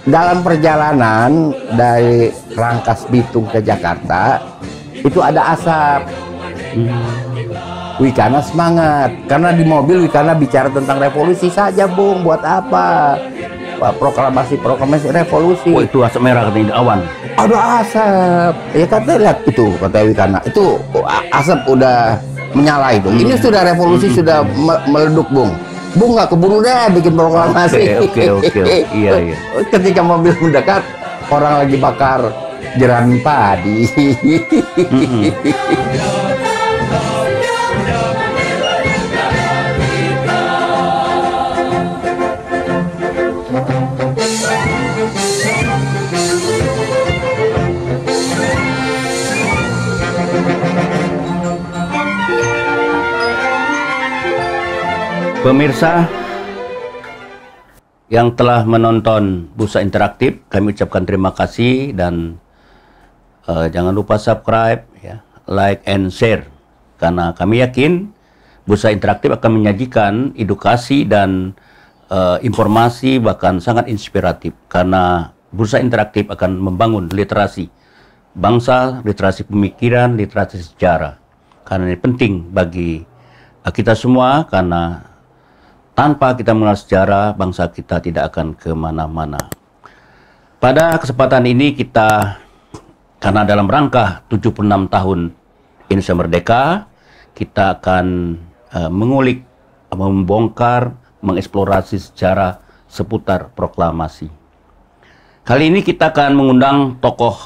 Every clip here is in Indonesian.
dalam perjalanan dari Rangkas Bitung ke Jakarta itu ada asap. Wikana semangat karena di mobil Wikana bicara tentang revolusi saja, Bung. Buat apa? Proklamasi revolusi. Oh, itu asap merah katanya, awan. Ada asap. Ya kata lihat itu, kata Wikana. Itu asap udah menyala itu. Ini sudah revolusi sudah meleduk, Bung. Bung nggak keburu deh bikin proklamasi. Oke. Iya. Ketika mobil mendekat, orang lagi bakar jerami padi. Pemirsa yang telah menonton Bursa Interaktif, kami ucapkan terima kasih dan jangan lupa subscribe, ya, like and share, karena kami yakin Bursa Interaktif akan menyajikan edukasi dan informasi bahkan sangat inspiratif, karena Bursa Interaktif akan membangun literasi bangsa, literasi pemikiran, literasi sejarah, karena ini penting bagi kita semua, karena tanpa kita mengenal sejarah, bangsa kita tidak akan kemana-mana. Pada kesempatan ini kita, karena dalam rangka 76 tahun Indonesia Merdeka, kita akan mengulik, membongkar, mengeksplorasi sejarah seputar proklamasi. Kali ini kita akan mengundang tokoh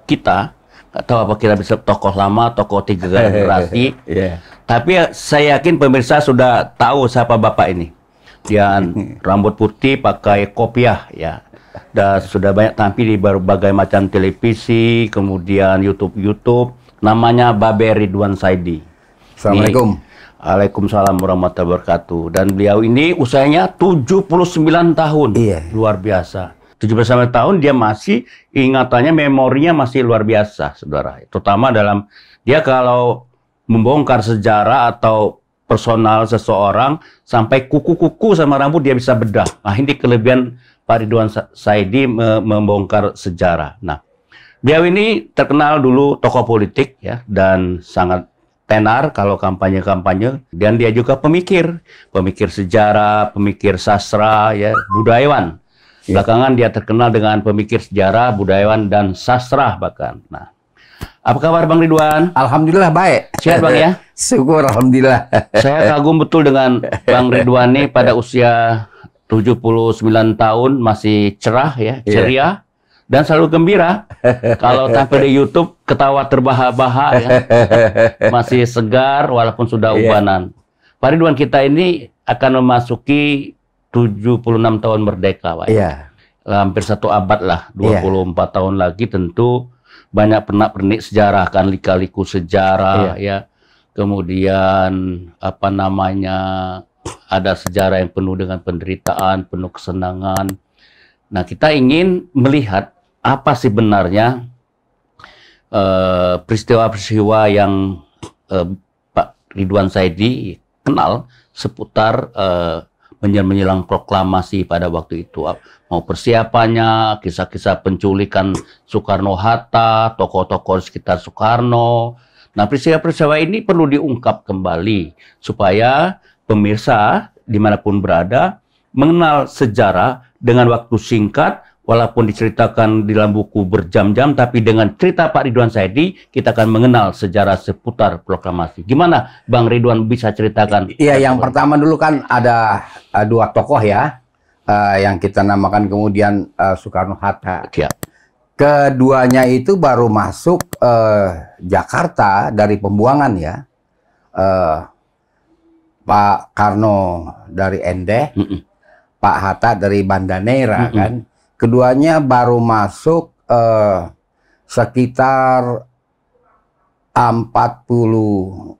kita, nggak tahu apa kita bisa tokoh lama, tokoh 3 generasi. Tapi saya yakin pemirsa sudah tahu siapa bapak ini. Dia rambut putih, pakai kopiah, ya. Dan sudah banyak tampil di berbagai macam televisi, kemudian YouTube. Namanya Babe Ridwan Saidi. Assalamualaikum. Waalaikumsalam warahmatullahi wabarakatuh. Dan beliau ini usianya 79 tahun. Iya. Luar biasa. 79 tahun dia masih ingatannya, memorinya masih luar biasa, saudara. Terutama dalam dia kalau membongkar sejarah atau personal seseorang sampai kuku-kuku sama rambut dia bisa bedah. Nah, ini kelebihan Pak Ridwan Saidi membongkar sejarah. Nah, beliau ini terkenal dulu tokoh politik, ya, dan sangat tenar kalau kampanye-kampanye, dan dia juga pemikir sejarah, pemikir sastra, ya, budayawan. Belakangan dia terkenal dengan pemikir sejarah, budayawan, dan sastra bahkan. Nah, apa kabar Bang Ridwan? Alhamdulillah baik. Sehat Bang ya? Syukur, alhamdulillah. Saya kagum betul dengan Bang Ridwan nih, pada usia 79 tahun masih cerah, ya, ceria, dan selalu gembira. Kalau tampil di YouTube ketawa terbahak-bahak, ya. Masih segar walaupun sudah ubanan. Pak Ridwan kita ini akan memasuki 76 tahun merdeka, Pak. Hampir 1 abad lah, 24 tahun lagi tentu banyak pernak-pernik sejarah, kan, lika-liku sejarah, ya. Kemudian apa namanya, ada sejarah yang penuh dengan penderitaan, penuh kesenangan. Nah, kita ingin melihat apa sih benarnya peristiwa-peristiwa yang Pak Ridwan Saidi kenal seputar menjelang proklamasi pada waktu itu. Mau persiapannya, kisah-kisah penculikan Soekarno-Hatta, tokoh-tokoh sekitar Soekarno. Nah, peristiwa-peristiwa ini perlu diungkap kembali supaya pemirsa dimanapun berada mengenal sejarah dengan waktu singkat, walaupun diceritakan di dalam buku berjam-jam, tapi dengan cerita Pak Ridwan Saidi kita akan mengenal sejarah seputar proklamasi. Gimana Bang Ridwan bisa ceritakan? Iya, yang pertama dulu kan ada 2 tokoh, ya, yang kita namakan kemudian Soekarno-Hatta. Ya. Keduanya itu baru masuk Jakarta dari pembuangan, ya. Pak Karno dari Endeh, Pak Hatta dari Banda Neira, kan. Keduanya baru masuk sekitar 43.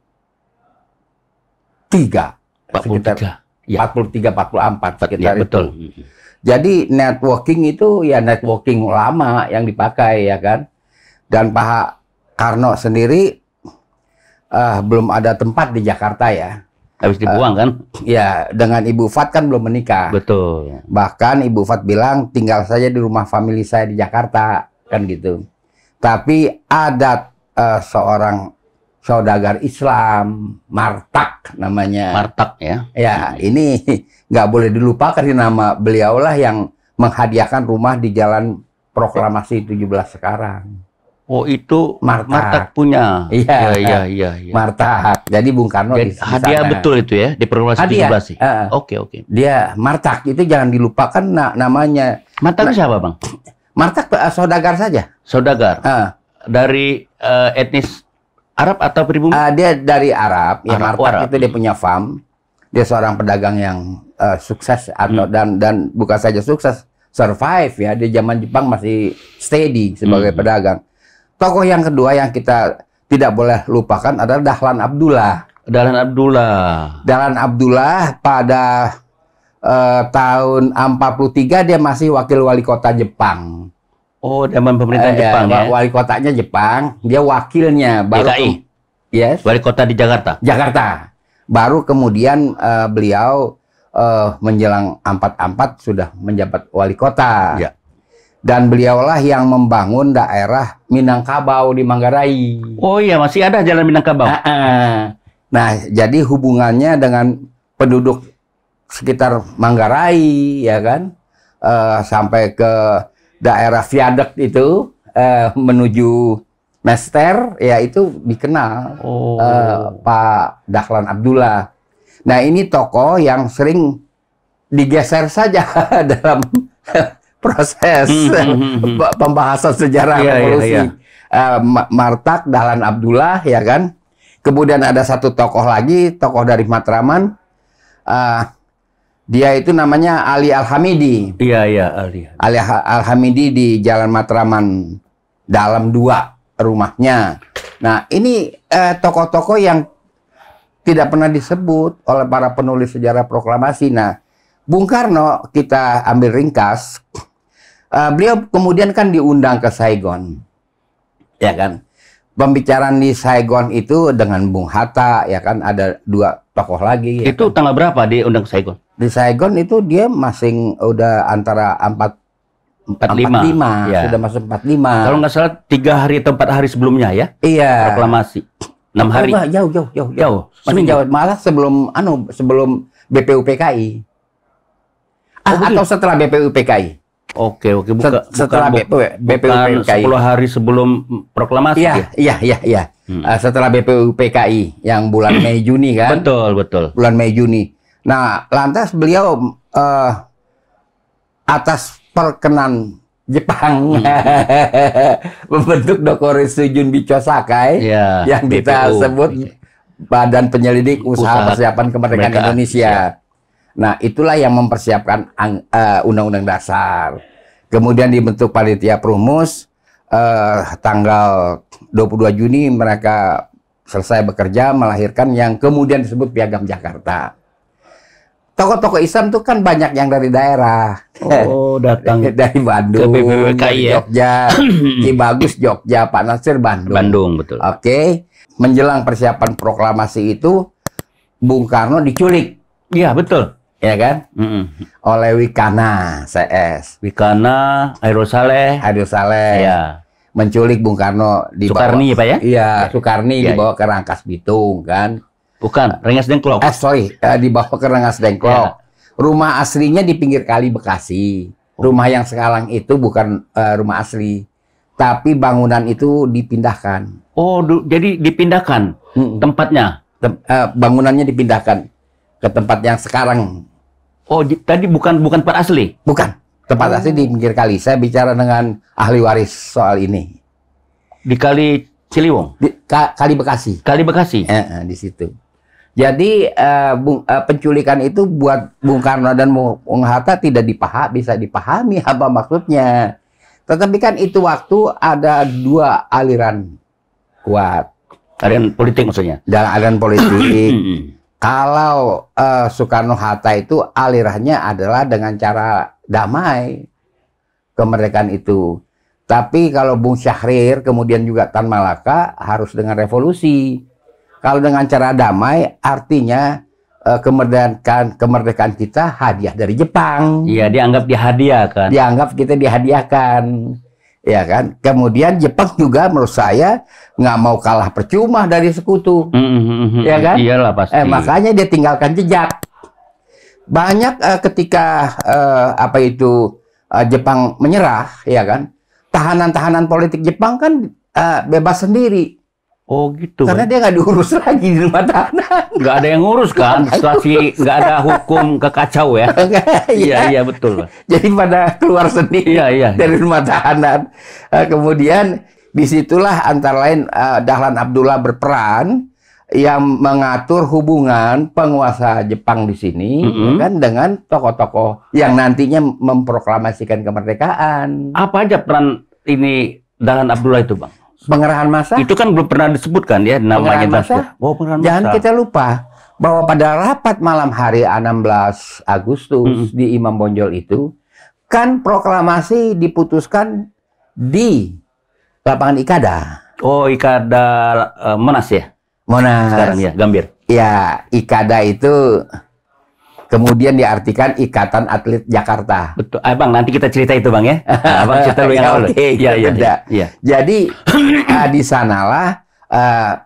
44 sekitar ya, betul. Itu. Jadi networking itu ya networking lama yang dipakai, ya kan. Dan Pak Karno sendiri belum ada tempat di Jakarta, ya. Habis dibuang kan? Ya, dengan Ibu Fat kan belum menikah. Betul. Bahkan Ibu Fat bilang tinggal saja di rumah famili saya di Jakarta, kan gitu. Tapi ada seorang saudagar Islam, Martak namanya. Martak ya. Ya, ini nggak boleh dilupakan, nama beliaulah yang menghadiahkan rumah di Jalan Proklamasi 17 sekarang. Oh, itu Martak. Martak punya. Iya, iya. Martak. Jadi Bung Karno Jadi, di hadiah sana. betul itu ya di Proklamasi Hadiah. 17 sih. Oke. Dia Martak itu jangan dilupakan namanya. Martak itu siapa, Bang? Martak saudagar saja. Saudagar. Dari etnis Arab atau pribumi? Dia dari Arab. Ya, Arab, Martak Arab. itu dia punya farm. Dia seorang pedagang yang sukses atau dan bukan saja sukses, survive ya. Di zaman Jepang masih steady sebagai pedagang. Tokoh yang kedua yang kita tidak boleh lupakan adalah Dahlan Abdullah. Dahlan Abdullah. Dahlan Abdullah pada tahun 43 dia masih wakil wali kota Jepang. Oh, zaman pemerintahan Jepang ya. Wali kotanya Jepang, dia wakilnya. Baru DKI. Yes. Wali kota di Jakarta. Jakarta. Baru kemudian beliau menjelang 44 sudah menjabat wali kota. Ya. Dan beliaulah yang membangun daerah Minangkabau di Manggarai. Oh iya, masih ada Jalan Minangkabau. Nah, jadi hubungannya dengan penduduk sekitar Manggarai, ya kan, sampai ke daerah Viaduct itu menuju Mester, ya itu dikenal Pak Dahlan Abdullah. Nah, ini tokoh yang sering digeser saja dalam proses pembahasan sejarah revolusi. Martak, Dahlan Abdullah, ya kan. Kemudian ada satu tokoh lagi, tokoh dari Matraman. Dia itu namanya Ali Al-Hamidi. Iya, Ali. Ali Al-Hamidi di Jalan Matraman Dalam 2 rumahnya. Nah, ini tokoh-tokoh yang tidak pernah disebut oleh para penulis sejarah proklamasi. Nah, Bung Karno kita ambil ringkas. Beliau kemudian kan diundang ke Saigon, ya kan. Pembicaraan di Saigon itu dengan Bung Hatta, ya kan, ada 2 tokoh lagi. Ya itu kan? tanggal berapa diundang ke Saigon? Di Saigon itu dia masing udah antara 45, ya. Sudah masuk 45. Kalau nggak salah 3 hari atau 4 hari sebelumnya ya. Iya. Proklamasi. 6 hari. Jauh. Masih jauh. Malah sebelum BPUPKI. Atau setelah BPUPKI. Oke. Setelah BPUPKI. 10 hari sebelum proklamasi. Iya. Setelah BPUPKI yang bulan Mei Juni kan. Betul. Bulan Mei Juni. Nah, lantas beliau atas perkenan Jepang membentuk Dokuritsu Junbicho Sakai yang kita sebut Badan Penyelidik Usaha Persiapan Kemerdekaan Indonesia. Nah, itulah yang mempersiapkan Undang-Undang Dasar. Kemudian dibentuk Panitia Perumus, tanggal 22 Juni mereka selesai bekerja, melahirkan yang kemudian disebut Piagam Jakarta. Tokoh-tokoh Islam itu kan banyak yang dari daerah. Oh, datang dari Bandung, dari Jogja, Ki Bagus Jogja, Pak Nasir Bandung. Betul. Oke. Menjelang persiapan proklamasi itu, Bung Karno diculik. Iya, betul. Ya kan? Oleh Wikana CS. Wikana, Hairul Saleh. Ya. Menculik Bung Karno di Sukarni, Pak ya? Iya, Sukarni dibawa ke Rangkas Bitung kan. Bukan, Rengas Dengklok. Dibawa ke Rengas Dengklok. Rumah aslinya di pinggir kali Bekasi. Rumah yang sekarang itu bukan rumah asli, tapi bangunan itu dipindahkan. Oh, jadi dipindahkan tempatnya? Bangunannya dipindahkan ke tempat yang sekarang. Oh, tadi bukan tempat asli? Bukan. Tempat asli di pinggir kali. Saya bicara dengan ahli waris soal ini. Di Kali Ciliwung? Kali Bekasi. Kali Bekasi? Di situ. Jadi penculikan itu buat Bung Karno dan Bung Hatta tidak bisa dipahami apa maksudnya. Tetapi kan itu waktu ada 2 aliran kuat. Aliran politik maksudnya? Dan aliran politik. Kalau Soekarno-Hatta itu alirannya adalah dengan cara damai kemerdekaan itu. Tapi kalau Bung Syahrir kemudian juga Tan Malaka harus dengan revolusi. Kalau dengan cara damai artinya kemerdekaan kita hadiah dari Jepang. Iya, dianggap dihadiahkan. Dianggap kita dihadiahkan, ya kan? Kemudian Jepang juga menurut saya nggak mau kalah percuma dari sekutu, ya kan? Iyalah pasti. Makanya dia tinggalkan jejak. Banyak ketika Jepang menyerah, ya kan? Tahanan-tahanan politik Jepang kan bebas sendiri. Oh gitu. Karena dia nggak diurus lagi di rumah tahanan. Nggak ada yang ngurus kan, situasi nggak ada hukum kekacau ya. Iya betul. Jadi pada keluar sendiri dari rumah tahanan. Kemudian disitulah antara lain Dahlan Abdullah berperan yang mengatur hubungan penguasa Jepang di sini, ya kan, dengan tokoh-tokoh yang nantinya memproklamasikan kemerdekaan. Apa aja peran ini Dahlan Abdullah itu, Bang? Pengerahan massa. Itu kan belum pernah disebutkan ya namanya. Oh, jangan kita lupa bahwa pada rapat malam hari 16 Agustus di Imam Bonjol itu kan proklamasi diputuskan di lapangan Ikada. Oh, Ikada Monas ya? Monas. Sekarang ya, Gambir. Ya, Ikada itu kemudian diartikan Ikatan Atlet Jakarta. Betul. Bang, nanti kita cerita itu, Bang ya. Abang cerita lu yang awal. Iya. Jadi di sanalah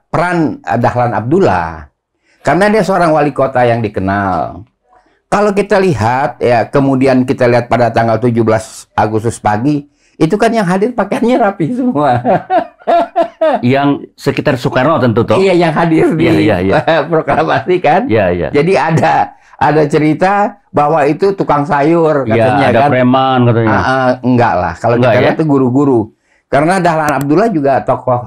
peran Dahlan Abdullah. Karena dia seorang wali kota yang dikenal. Kalau kita lihat ya, kemudian kita lihat pada tanggal 17 Agustus pagi, itu kan yang hadir pakaiannya rapi semua. Yang sekitar Soekarno tentu toh. Iya, yang hadir di proklamasi kan. Iya. Jadi ada cerita bahwa itu tukang sayur katanya, ada kan. preman katanya. Enggak lah, kalau kita lihat itu guru-guru. Karena Dahlan Abdullah juga tokoh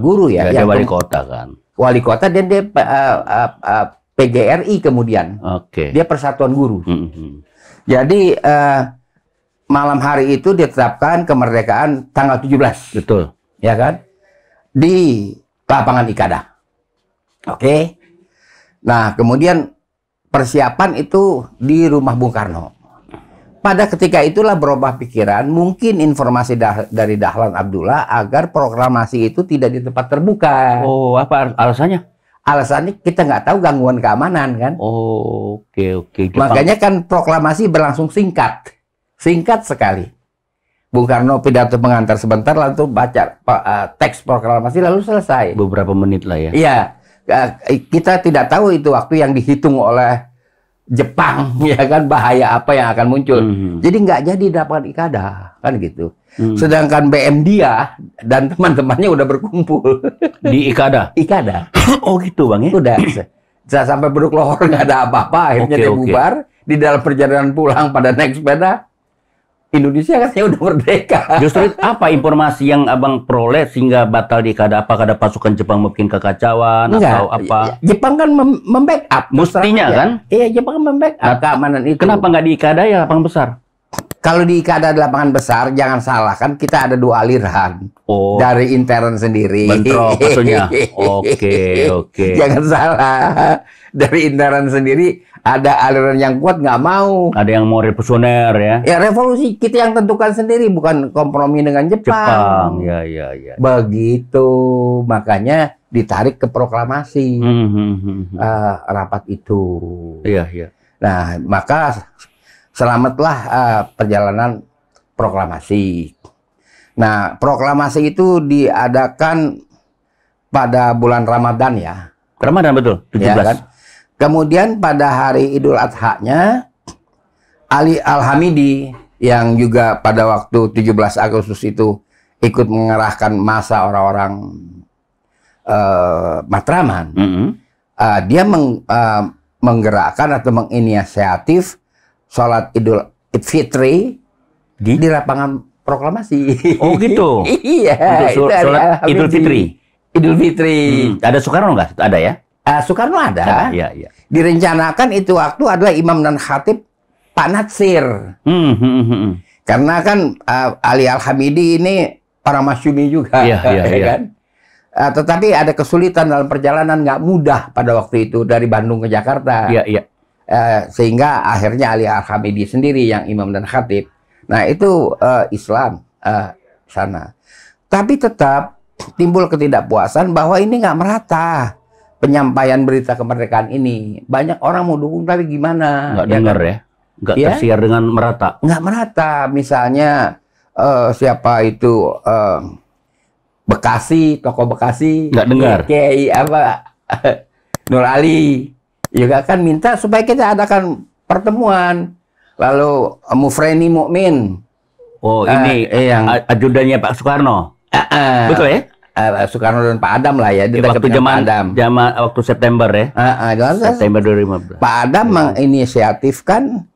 guru ya. Dia wali kota kan. Wali kota dan dia PGRI kemudian. Oke. Dia Persatuan Guru. Jadi malam hari itu ditetapkan kemerdekaan tanggal 17. Betul. Ya kan? Di lapangan Ikada. Oke. Nah, kemudian persiapan itu di rumah Bung Karno. Pada ketika itulah berubah pikiran, mungkin informasi dari Dahlan Abdullah agar proklamasi itu tidak di tempat terbuka. Oh, apa alasannya? Alasannya kita nggak tahu gangguan keamanan kan. Oh, oke. Makanya kan proklamasi berlangsung singkat sekali. Bung Karno pidato pengantar sebentar, lalu baca teks proklamasi lalu selesai. Beberapa menit lah ya. Iya. Kita tidak tahu itu waktu yang dihitung oleh Jepang, ya kan, bahaya apa yang akan muncul. Jadi nggak jadi dapat Ikada, kan gitu. Sedangkan BM dia dan teman-temannya udah berkumpul di Ikada. Oh gitu, Bang ya. Udah. Sampai beruk lohor nggak ada apa-apa, akhirnya dia bubar. Di dalam perjalanan pulang pada naik sepeda, Indonesia katanya udah merdeka. Justru apa informasi yang Abang peroleh sehingga batal di Ikada? Apakah ada pasukan Jepang bikin kekacauan atau apa? Jepang kan membackup. Mestinya kan? Iya, Jepang membackup keamanan itu. Kenapa nggak di Ikada ya lapangan besar? Kalau di Ikada lapangan besar, jangan salah kan kita ada dua aliran. Oh. Dari intern sendiri. Bentrok maksudnya. Oke. Jangan salah. Dari intern sendiri ada aliran yang kuat nggak mau. Ada yang mau revolusioner ya. Ya revolusi kita yang tentukan sendiri, bukan kompromi dengan Jepang. Ya. Begitu, makanya ditarik ke proklamasi rapat itu. Iya. Nah, maka selamatlah perjalanan proklamasi. Nah, proklamasi itu diadakan pada bulan Ramadan ya. Ramadan betul, 17. Ya, kan? Kemudian pada hari Idul Adha-nya, Ali Al-Hamidi yang juga pada waktu 17 Agustus itu ikut mengerahkan massa orang-orang Matraman. Dia menggerakkan atau menginisiatif sholat Idul Fitri di lapangan proklamasi. Oh gitu? Iya. Sholat Idul Fitri? Idul Fitri. Ada Soekarno nggak? Ada ya? Soekarno ada. Iya. Direncanakan itu waktu adalah imam dan khatib Pak Natsir. Karena kan Ali Al-Hamidi ini orang Masyumi juga. Iya. Kan? Tetapi ada kesulitan dalam perjalanan, nggak mudah pada waktu itu dari Bandung ke Jakarta. Iya. Sehingga akhirnya Ali Al-Hamidi sendiri yang imam dan khatib. Nah itu Islam sana. Tapi tetap timbul ketidakpuasan bahwa ini nggak merata penyampaian berita kemerdekaan ini. Banyak orang mau dukung tapi gimana? Nggak dengar ya? Nggak tersiar dengan merata? Nggak merata. Misalnya siapa itu Bekasi, tokoh Bekasi. Nggak dengar. Kiai apa Nur Ali juga kan minta supaya kita adakan pertemuan. Lalu Mufreni Mukmin. Oh, ini yang ajudannya Pak Soekarno. Betul ya? Soekarno dan Pak Adam lah ya. Waktu waktu September ya. September 2015. Pak Adam menginisiatifkan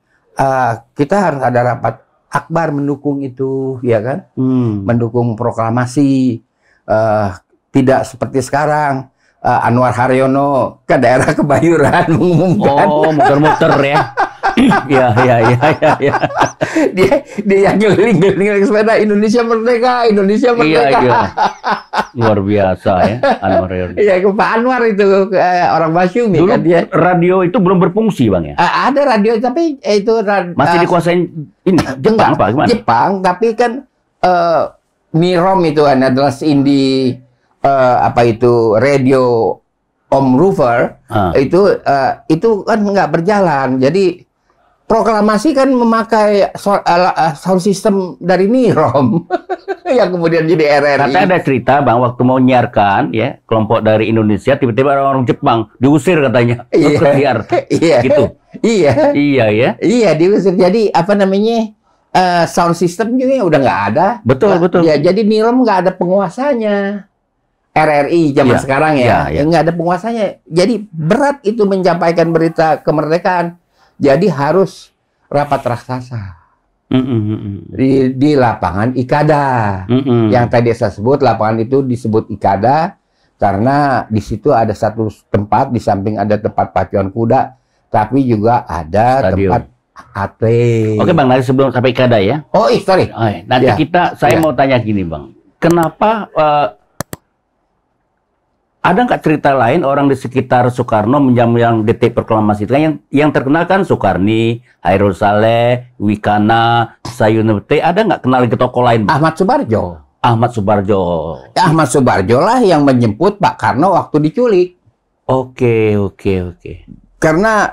kita harus ada rapat akbar mendukung itu, ya kan? Mendukung proklamasi. Tidak seperti sekarang. Anwar Haryono ke daerah Kebayuran mengumumkan. Oh, muter-muter ya. Iya. Dia yang keliling-keliling sepeda Indonesia Merdeka. Iya. Luar biasa ya, Anwar Haryono. Iya, Pak Anwar itu orang Masyumi. Dulu kan dia. Radio itu belum berfungsi, Bang ya? Ada radio tapi itu masih dikuasain ini Jepang Pak, gimana? Jepang, tapi kan Mirom itu adalah radio Om Rover itu kan nggak berjalan. Jadi proklamasi kan memakai sound system dari Mirom yang kemudian jadi RRI. Katanya ada cerita Bang, waktu mau nyiarkan ya kelompok dari Indonesia, tiba-tiba orang Jepang diusir katanya. Iya. Gitu. Iya, diusir. Jadi sound system juga udah nggak ada. Betul. Ya, jadi Mirom nggak ada penguasanya. RRI zaman sekarang nggak ada penguasanya. Jadi berat itu menyampaikan berita kemerdekaan. Jadi harus rapat raksasa di lapangan Ikada. Yang tadi saya sebut, lapangan itu disebut Ikada karena di situ ada satu tempat, di samping ada tempat pacuan kuda, tapi juga ada tempat atlet. Oke Bang, nanti sebelum sampai Ikada ya. Oh, sorry. Nanti saya mau tanya gini Bang, kenapa ada nggak cerita lain orang di sekitar Soekarno yang detik proklamasi itu kan yang terkenal kan Soekarni, Hairul Saleh, Wikana, Sayunepte, ada nggak kenal ke tokoh lain? Ahmad Subarjo. Ahmad Subarjo lah yang menjemput Pak Karno waktu diculik. Oke. Karena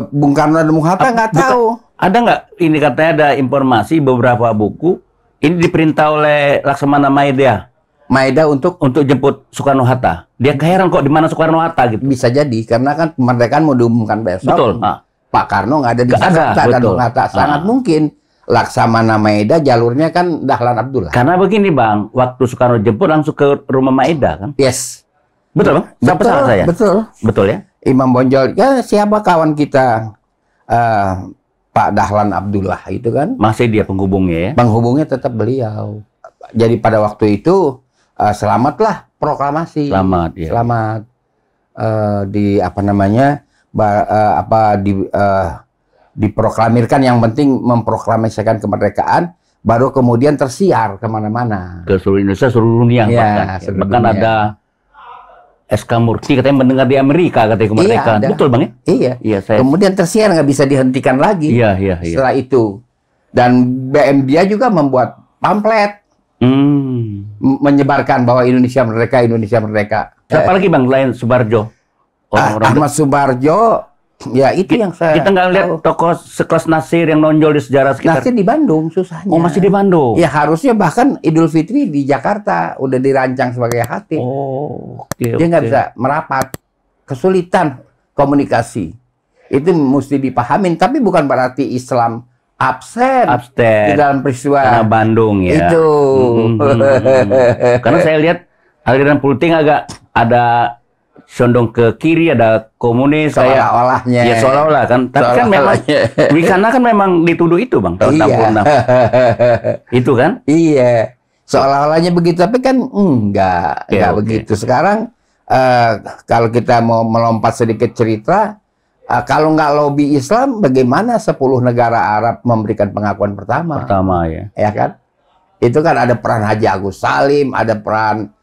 Bung Karno dan Bung Hatta nggak tahu. Ada nggak ini katanya ada informasi beberapa buku ini diperintah oleh Laksamana Maeda untuk jemput Soekarno Hatta. Dia keheran kok di mana Soekarno Hatta gitu. Bisa jadi karena kan kemerdekaan mau diumumkan besok. Betul. Pak Karno nggak ada di Jakarta dan Bung Hatta. Sangat mungkin Laksamana Maeda jalurnya kan Dahlan Abdullah. Karena begini Bang, waktu Soekarno jemput langsung ke rumah Maeda kan? Yes. Betul Bang? Sampai salah saya? Betul ya? Imam Bonjol, ya siapa kawan kita Pak Dahlan Abdullah itu kan? Masih dia penghubungnya ya? Penghubungnya tetap beliau. Jadi pada waktu itu selamatlah proklamasi. Selamat. Ya. Selamat diproklamirkan, yang penting memproklamasikan kemerdekaan, baru kemudian tersiar kemana-mana. Ke seluruh Indonesia, seluruh dunia. Ya, bahkan ada SK Murti katanya mendengar di Amerika katanya kemerdekaan. Iya, betul Bang ya? Iya. Kemudian tersiar nggak bisa dihentikan lagi. Iya. Setelah itu. Dan BM dia juga membuat pamflet. Menyebarkan bahwa Indonesia merdeka. Siapa lagi Bang lain Subarjo? Ahmad Subarjo. Ya itu yang saya kita nggak lihat tokoh sekelas Nasir yang nonjol di sejarah sekitar. Nasir di Bandung susahnya. Oh, masih di Bandung. Ya harusnya bahkan Idul Fitri di Jakarta udah dirancang sebagai khatib. Dia nggak bisa merapat. Kesulitan komunikasi. Itu mesti dipahamin, tapi bukan berarti Islam absen di dalam peristiwa karena Bandung ya. Itu. Karena saya lihat aliran politik agak ada condong ke kiri, ada komunis, seolah-olahnya. Ya seolah-olah kan. Tapi kan memang Wikana kan memang dituduh itu Bang tahun 66. Itu kan? Iya. Seolah-olahnya begitu, tapi kan enggak begitu. Sekarang kalau kita mau melompat sedikit cerita, kalau nggak lobby Islam, bagaimana 10 negara Arab memberikan pengakuan pertama? Ya kan? Itu kan ada peran Haji Agus Salim, ada peran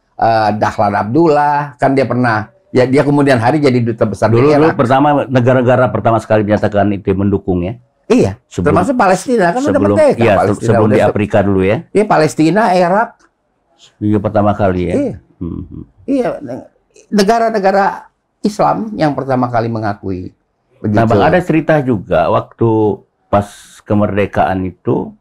Dahlan Abdullah, kan dia pernah. Ya dia kemudian hari jadi duta besar dulu pertama negara-negara pertama sekali menyatakan itu mendukung ya. Iya. Termasuk Palestina kan udah merdeka. Iya, sebelum di Afrika dulu ya. Iya, Palestina, Irak. Iya pertama kali ya. Iya. Iya, negara-negara Islam yang pertama kali mengakui. Nah, Begitu. Bang, ada cerita juga waktu pas kemerdekaan itu,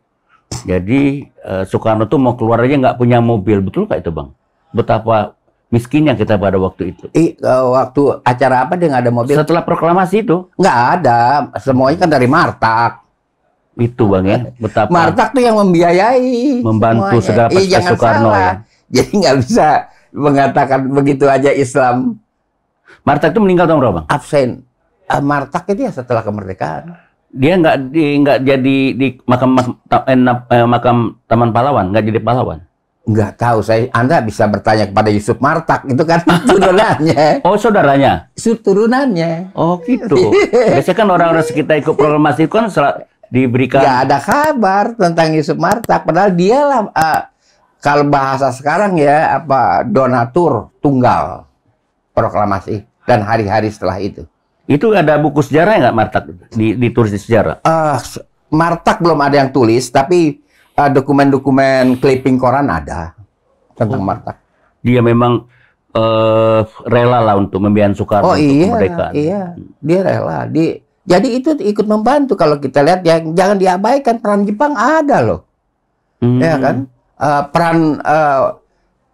jadi Soekarno tuh mau keluar aja nggak punya mobil, betul nggak itu, Bang? Betapa miskinnya kita pada waktu itu. Waktu acara apa dia nggak ada mobil? Setelah proklamasi itu, Nggak ada, semuanya kan dari Martak. itu Bang ya, betapa Martak tuh yang membiayai, membantu semuanya. segala prestasi Jangan Soekarno salah. ya. Jadi nggak bisa mengatakan begitu aja Islam Martak itu meninggal tahun berapa, Bang? absen. Martak itu ya setelah kemerdekaan. Dia nggak jadi di makam Taman Pahlawan, nggak jadi pahlawan. Nggak tahu saya. Anda bisa bertanya kepada Yusuf Martak, itu kan turunannya. Oh, saudaranya. Turunannya. Oh, gitu. Biasanya kan orang-orang sekitar ikut proklamasi kan diberikan. Nggak ada kabar tentang Yusuf Martak. Padahal dialah kalau bahasa sekarang ya donatur tunggal proklamasi dan hari-hari setelah itu. Itu ada buku sejarah nggak Martak ditulis di sejarah? Martak belum ada yang tulis, tapi dokumen-dokumen clipping koran ada tentang Martak. Dia memang rela lah untuk membiayai Soekarno untuk kemerdekaan. Iya, dia rela. Jadi itu ikut membantu. Kalau kita lihat ya, jangan diabaikan, peran Jepang ada loh, ya kan? Peran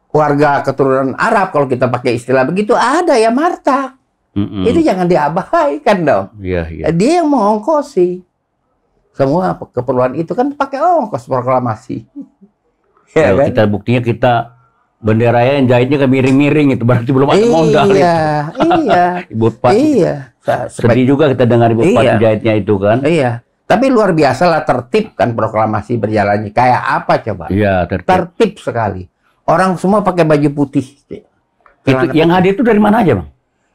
warga keturunan Arab, kalau kita pakai istilah begitu, ada ya Martak. Itu jangan diabaikan dong. Iya, iya. Dia yang mengongkosi semua keperluan itu, kan pakai ongkos proklamasi. Ya, Kalau kan? kita buktinya kita bendera yang jahitnya kan miring-miring, itu berarti belum ada modal. Iya. Ibu Pat. Iya. Sedih juga kita dengar Ibu Pat Iya. jahitnya itu kan. Iya. Tapi luar biasa lah tertib kan proklamasi berjalannya. Kayak apa coba? Iya, tertib. Tertib sekali. Orang semua pakai baju putih. Itu yang hadir itu dari mana aja, Bang?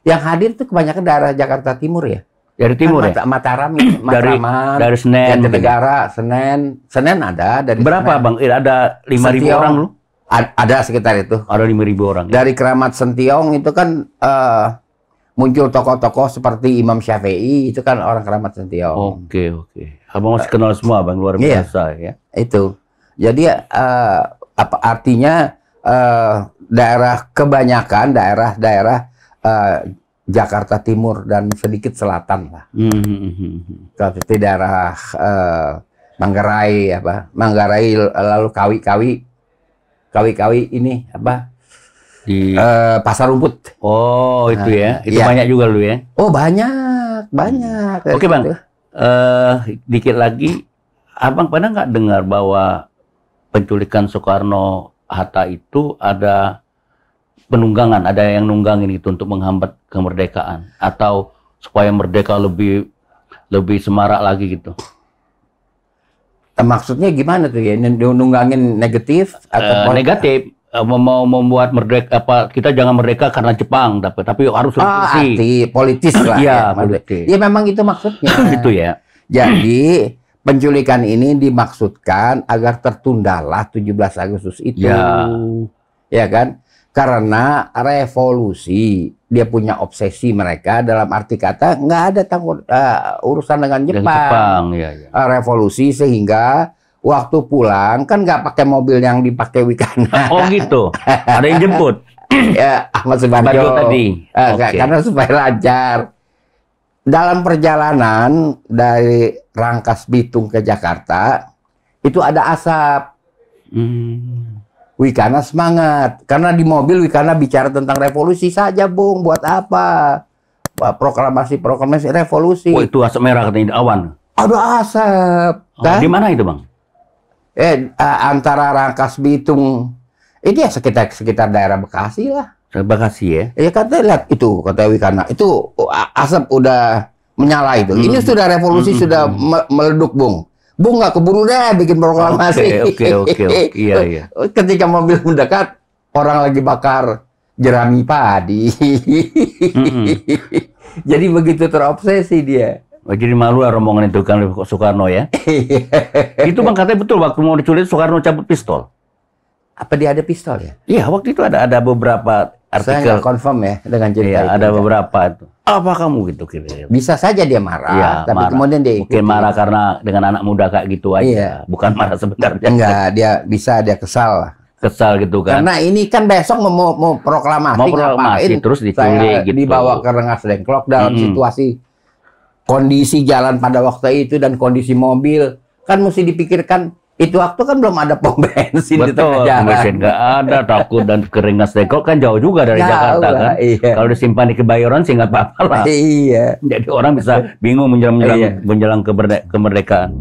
Yang hadir itu kebanyakan daerah Jakarta Timur ya. Dari timur ya? Mataram, Dari Senen. Jatinegara, Senen ada dari Berapa, Senen. Bang? Ada 5.000 Sentiong. orang lu? Ada sekitar itu. Ada 5.000 orang. Dari Keramat Sentiong itu kan muncul tokoh-tokoh seperti Imam Syafi'i, itu kan orang Keramat Sentiong. Oke. Abang masih kenal semua, Bang, luar Iya. biasa ya. Itu. Jadi apa artinya kebanyakan daerah Jakarta Timur dan sedikit selatan lah. Seperti daerah Manggarai lalu Kawi ini Di Pasar Rumput. Oh, itu ya. Itu Iya. banyak juga lu ya. Oh, banyak. Oke, Bang. Gitu. Dikit lagi, Abang pernah nggak dengar bahwa penculikan Soekarno-Hatta itu ada penunggangan, ada yang nunggangin itu untuk menghambat kemerdekaan atau supaya merdeka lebih semarak lagi gitu? Maksudnya gimana tuh ya? Nunggangin negatif atau Negatif. Mau membuat merdeka kita jangan merdeka karena Jepang, tapi harus revolusi. arti politis lah. Iya, ya, politis. Ya memang itu maksudnya. Gitu ya. Jadi penculikan ini dimaksudkan agar tertundalah 17 Agustus itu. Ya kan? Karena revolusi, dia punya obsesi mereka, dalam arti kata nggak ada urusan dengan Jepang. Ya. Revolusi sehingga waktu pulang kan nggak pakai mobil yang dipakai Wikana. Oh gitu. Ada yang jemput. Ya, Ahmad Subarjo Subarjo tadi. Oke. Karena supaya lancar. Dalam perjalanan dari Rangkas Bitung ke Jakarta itu ada asap. Wikana semangat karena di mobil Wikana bicara tentang revolusi saja, Bung. Buat apa? Proklamasi revolusi. Oh, itu asap merah katanya, awan. Ada asap. Kan? Di mana itu, Bang? Antara Rangkas Bitung ini ya sekitar daerah Bekasi lah. Bekasi ya. Ya kata lihat itu, kata Wikana, itu asap udah menyala itu. Ini sudah revolusi sudah meleduk, Bung. Bung nggak keburu deh bikin proklamasi. Oke. Iya. Ketika mobil mendekat, orang lagi bakar jerami padi. Jadi begitu terobsesi dia. Oh, jadi malu lah rombongan itu kan Soekarno ya. Itu Bang katanya betul waktu mau diculik Soekarno cabut pistol. Apa dia ada pistol ya? Iya, waktu itu ada beberapa Saya artikel. nggak confirm ya dengan cerita Iya, itu. ada beberapa itu. Apa kamu gitu kira-kira? Bisa saja dia marah, Iya, tapi marah. kemudian dia Mungkin marah karena dengan anak muda kayak gitu aja. Iya. Bukan marah sebenarnya. Enggak, dia kesal lah. kesal gitu kan. Karena ini kan besok mau proklamasi, Mau proklamasi, ngapain terus diculik saya gitu. dibawa ke Rengas Dengklok dalam situasi kondisi jalan pada waktu itu dan kondisi mobil. Kan mesti dipikirkan, itu waktu kan belum ada pom bensin di tengah Betul, jalan. bensin nggak ada, takut dan ke Rengas Dengklok kan jauh juga dari Jauh Jakarta lah, kan. iya. Kalau disimpan di Kebayoran sih nggak apa-apa lah. Iya. Jadi orang bisa bingung menjelang Iya. menjelang kemerdekaan.